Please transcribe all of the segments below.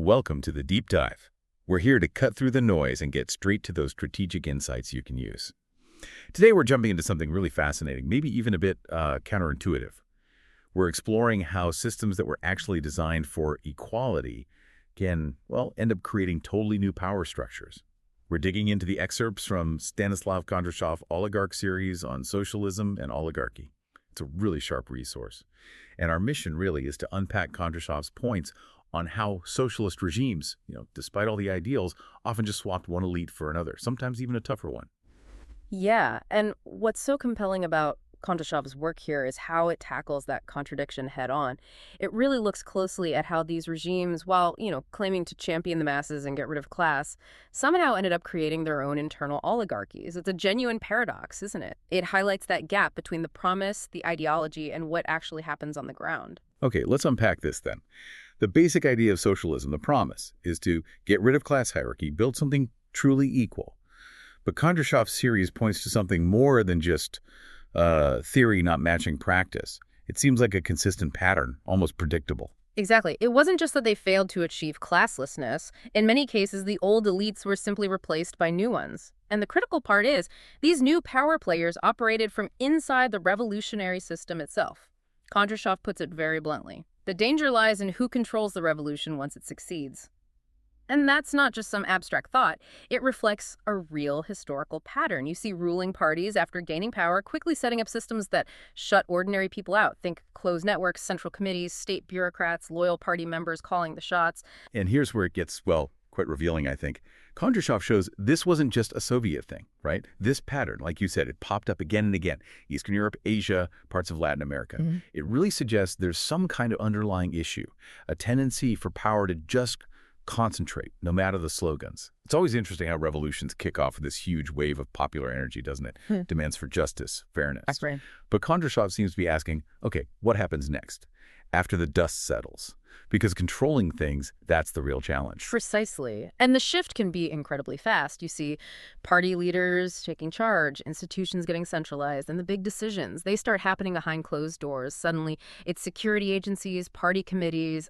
Welcome to the Deep Dive. We're here to cut through the noise and get straight to those strategic insights you can use. Today we're jumping into something really fascinating, maybe even a bit counterintuitive. We're exploring how systems that were actually designed for equality can, well, end up creating totally new power structures. We're digging into the excerpts from Stanислava Kondrashov Oligarch series on socialism and oligarchy. It's a really sharp resource. And our mission really is to unpack Kondrashov's points on how socialist regimes, despite all the ideals, often just swapped one elite for another, sometimes even a tougher one. Yeah, and what's so compelling about Kondrashov's work here is how it tackles that contradiction head on. It really looks closely at how these regimes, while, claiming to champion the masses and get rid of class, somehow ended up creating their own internal oligarchies. It's a genuine paradox, isn't it? It highlights that gap between the promise, the ideology, and what actually happens on the ground. Okay, let's unpack this then. The basic idea of socialism, the promise, is to get rid of class hierarchy, build something truly equal. But Kondrashov's series points to something more than just theory not matching practice. It seems like a consistent pattern, almost predictable. Exactly. It wasn't just that they failed to achieve classlessness. In many cases, the old elites were simply replaced by new ones. And the critical part is, these new power players operated from inside the revolutionary system itself. Kondrashov puts it very bluntly. The danger lies in who controls the revolution once it succeeds. And that's not just some abstract thought. It reflects a real historical pattern. You see ruling parties, after gaining power, quickly setting up systems that shut ordinary people out. Think closed networks, central committees, state bureaucrats, loyal party members calling the shots. And here's where it gets, quite revealing, I think. Kondrashov shows this wasn't just a Soviet thing, right? This pattern, like you said, it popped up again and again. Eastern Europe, Asia, parts of Latin America. Mm-hmm. It really suggests there's some kind of underlying issue, a tendency for power to just concentrate, no matter the slogans. It's always interesting how revolutions kick off with this huge wave of popular energy, doesn't it? Demands for justice, fairness. That's right. But Kondrashov seems to be asking, okay, what happens next? After the dust settles? Because controlling things, that's the real challenge. Precisely. And the shift can be incredibly fast. You see party leaders taking charge, institutions getting centralized, and the big decisions, they start happening behind closed doors. Suddenly, it's security agencies, party committees,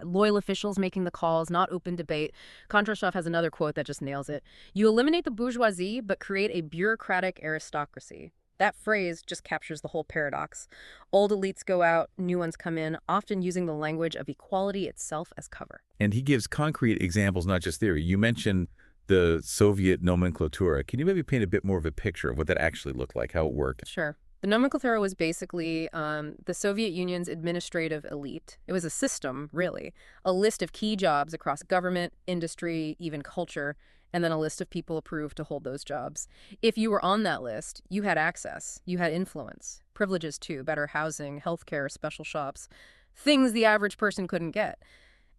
loyal officials making the calls, not open debate. Kondrashov has another quote that just nails it. You eliminate the bourgeoisie, but create a bureaucratic aristocracy. That phrase just captures the whole paradox. Old elites go out, new ones come in, often using the language of equality itself as cover. And he gives concrete examples, not just theory. You mentioned the Soviet nomenclatura. Can you maybe paint a bit more of a picture of what that actually looked like, how it worked? Sure. The nomenclatura was basically the Soviet Union's administrative elite. It was a system, really, a list of key jobs across government, industry, even culture, and then a list of people approved to hold those jobs. If you were on that list, you had access, you had influence, privileges too, better housing, healthcare, special shops, things the average person couldn't get.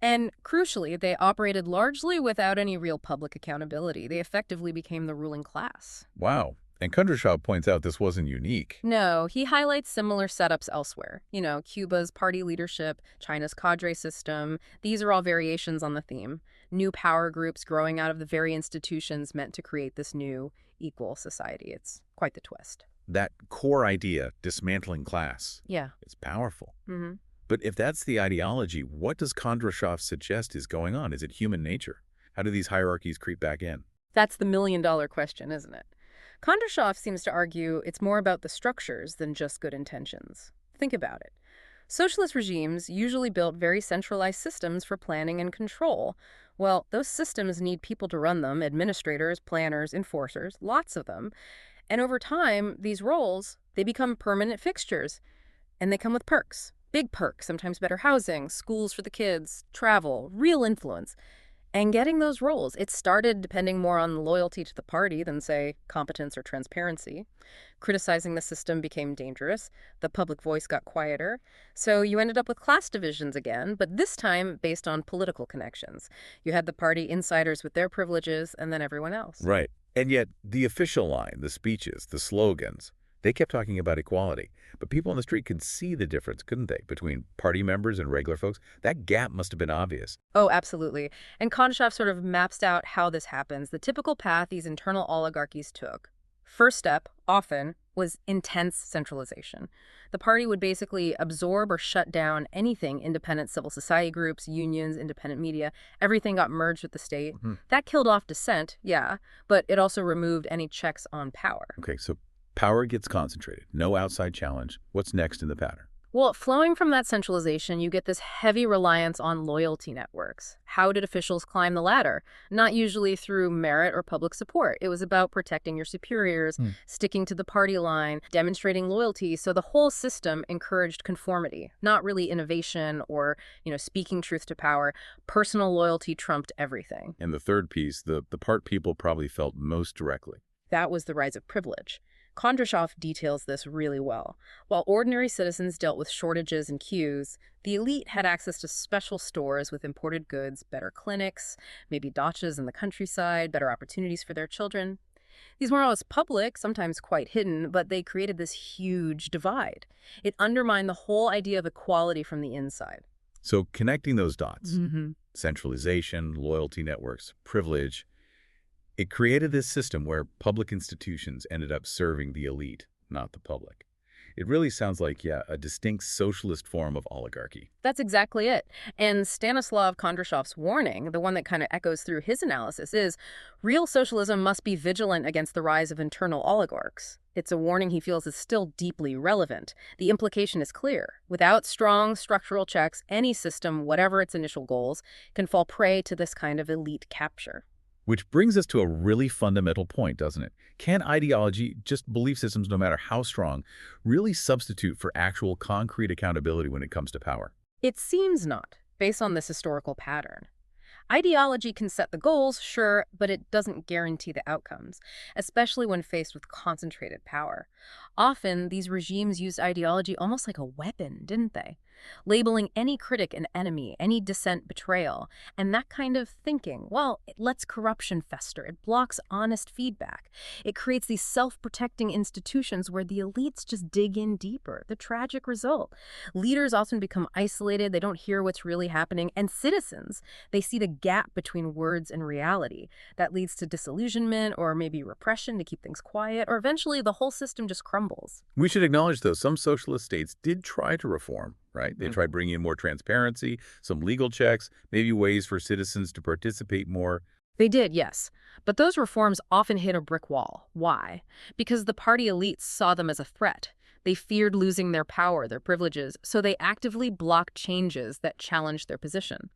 And crucially, they operated largely without any real public accountability. They effectively became the ruling class. Wow. And Kondrashov points out this wasn't unique. No, he highlights similar setups elsewhere. Cuba's party leadership, China's cadre system. These are all variations on the theme. New power groups growing out of the very institutions meant to create this new, equal society. It's quite the twist. That core idea, dismantling class, Yeah. is powerful. Mm-hmm. But if that's the ideology, what does Kondrashov suggest is going on? Is it human nature? How do these hierarchies creep back in? That's the million-dollar question, isn't it? Kondrashov seems to argue it's more about the structures than just good intentions. Think about it. Socialist regimes usually built very centralized systems for planning and control. Well, those systems need people to run them, administrators, planners, enforcers, lots of them. And over time, these roles, they become permanent fixtures. And they come with perks, big perks, sometimes better housing, schools for the kids, travel, real influence. And getting those roles, it started depending more on loyalty to the party than, say, competence or transparency. Criticizing the system became dangerous. The public voice got quieter. So you ended up with class divisions again, but this time based on political connections. You had the party insiders with their privileges and then everyone else. Right. And yet the official line, the speeches, the slogans, they kept talking about equality. But people on the street could see the difference, couldn't they, between party members and regular folks? That gap must have been obvious. Oh, absolutely. And Kondrashov sort of maps out how this happens, the typical path these internal oligarchies took. First step, often, was intense centralization. The party would basically absorb or shut down anything independent civil society groups, unions, independent media. Everything got merged with the state. That killed off dissent, yeah, but it also removed any checks on power. Okay, so power gets concentrated. No outside challenge. What's next in the pattern? Well, flowing from that centralization, you get this heavy reliance on loyalty networks. How did officials climb the ladder? Not usually through merit or public support. It was about protecting your superiors, sticking to the party line, demonstrating loyalty. So the whole system encouraged conformity, not really innovation or, speaking truth to power. Personal loyalty trumped everything. And the third piece, the part people probably felt most directly. That was the rise of privilege. Kondrashov details this really well. While ordinary citizens dealt with shortages and queues, the elite had access to special stores with imported goods, better clinics, maybe dachas in the countryside, better opportunities for their children. These weren't always public, sometimes quite hidden, but they created this huge divide. It undermined the whole idea of equality from the inside. So connecting those dots, centralization, loyalty networks, privilege, it created this system where public institutions ended up serving the elite, not the public. It really sounds like, a distinct socialist form of oligarchy. That's exactly it. And Stanislav Kondrashov's warning, the one that kind of echoes through his analysis, is real socialism must be vigilant against the rise of internal oligarchs. It's a warning he feels is still deeply relevant. The implication is clear. Without strong structural checks, any system, whatever its initial goals, can fall prey to this kind of elite capture. Which brings us to a really fundamental point, doesn't it? Can ideology, just belief systems no matter how strong, really substitute for actual concrete accountability when it comes to power? It seems not, based on this historical pattern. Ideology can set the goals, sure, but it doesn't guarantee the outcomes, especially when faced with concentrated power. Often, these regimes used ideology almost like a weapon, didn't they? Labeling any critic an enemy, any dissent betrayal. And that kind of thinking, well, it lets corruption fester. It blocks honest feedback. It creates these self-protecting institutions where the elites just dig in deeper. The tragic result. Leaders often become isolated. They don't hear what's really happening. And citizens, they see the gap between words and reality. That leads to disillusionment or maybe repression to keep things quiet, or eventually the whole system just crumbles. We should acknowledge, though, some socialist states did try to reform, right? They tried bringing in more transparency, some legal checks, maybe ways for citizens to participate more. They did, yes. But those reforms often hit a brick wall. Why? Because the party elites saw them as a threat. They feared losing their power, their privileges, so they actively blocked changes that challenged their position.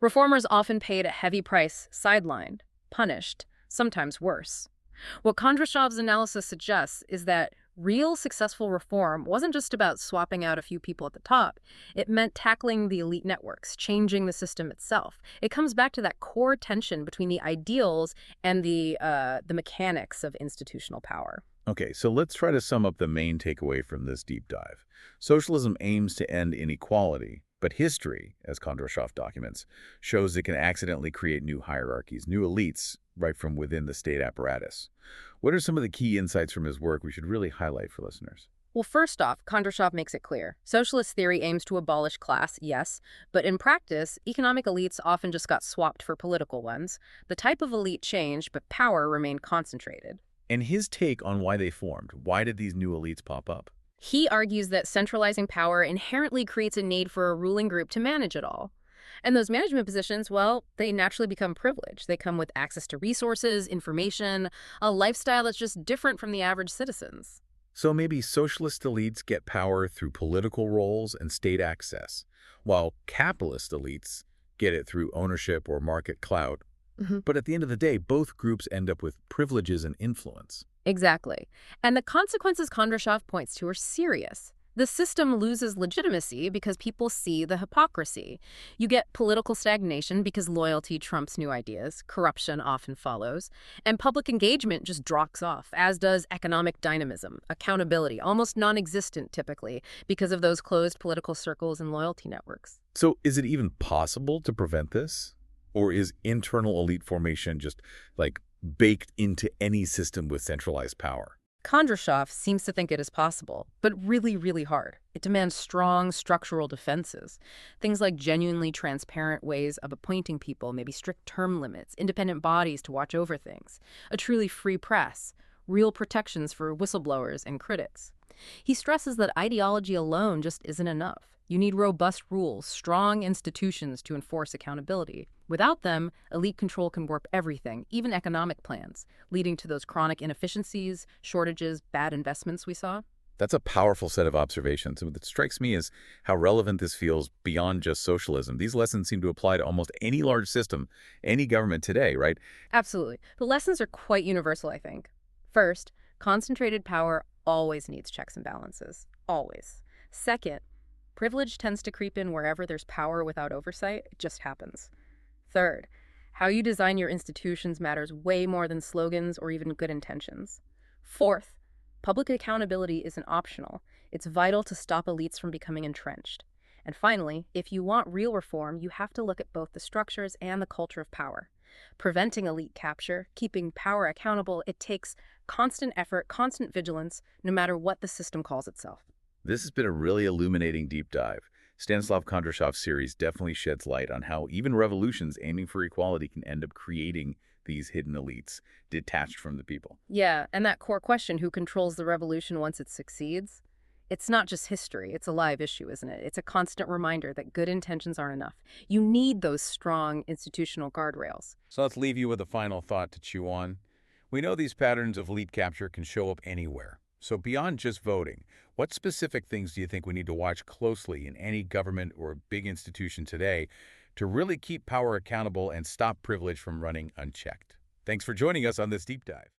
Reformers often paid a heavy price, sidelined, punished, sometimes worse. What Kondrashov's analysis suggests is that real successful reform wasn't just about swapping out a few people at the top. It meant tackling the elite networks, changing the system itself. It comes back to that core tension between the ideals and the mechanics of institutional power. Okay, so let's try to sum up the main takeaway from this deep dive. Socialism aims to end inequality, but history, as Kondrashov documents, shows it can accidentally create new hierarchies, new elites, right from within the state apparatus. What are some of the key insights from his work we should really highlight for listeners? Well, first off, Kondrashov makes it clear. Socialist theory aims to abolish class, yes, but in practice, economic elites often just got swapped for political ones. The type of elite changed, but power remained concentrated. And his take on why they formed. Why did these new elites pop up? He argues that centralizing power inherently creates a need for a ruling group to manage it all. And those management positions, well, they naturally become privileged. They come with access to resources, information, a lifestyle that's just different from the average citizens. So maybe socialist elites get power through political roles and state access, while capitalist elites get it through ownership or market clout. But at the end of the day, both groups end up with privileges and influence. Exactly. And the consequences Kondrashov points to are serious. The system loses legitimacy because people see the hypocrisy. You get political stagnation because loyalty trumps new ideas, corruption often follows, and public engagement just drops off, as does economic dynamism, accountability, almost non-existent typically, because of those closed political circles and loyalty networks. So is it even possible to prevent this? Or is internal elite formation just baked into any system with centralized power? Kondrashov seems to think it is possible, but really, really hard. It demands strong structural defenses. Things like genuinely transparent ways of appointing people, maybe strict term limits, independent bodies to watch over things, a truly free press, real protections for whistleblowers and critics. He stresses that ideology alone just isn't enough. You need robust rules, strong institutions to enforce accountability. Without them, elite control can warp everything, even economic plans, leading to those chronic inefficiencies, shortages, bad investments we saw. That's a powerful set of observations. And what strikes me is how relevant this feels beyond just socialism. These lessons seem to apply to almost any large system, any government today, right? Absolutely. The lessons are quite universal, I think. First, concentrated power always needs checks and balances. Always. Second, privilege tends to creep in wherever there's power without oversight. It just happens. Third, how you design your institutions matters way more than slogans or even good intentions. Fourth, public accountability isn't optional. It's vital to stop elites from becoming entrenched. And finally, if you want real reform, you have to look at both the structures and the culture of power. Preventing elite capture, keeping power accountable, it takes constant effort, constant vigilance, no matter what the system calls itself. This has been a really illuminating deep dive. Stanislav Kondrashov's series definitely sheds light on how even revolutions aiming for equality can end up creating these hidden elites, detached from the people. Yeah, and that core question, who controls the revolution once it succeeds? It's not just history, it's a live issue, isn't it? It's a constant reminder that good intentions aren't enough. You need those strong institutional guardrails. So let's leave you with a final thought to chew on. We know these patterns of elite capture can show up anywhere. So beyond just voting, what specific things do you think we need to watch closely in any government or big institution today to really keep power accountable and stop privilege from running unchecked? Thanks for joining us on this deep dive.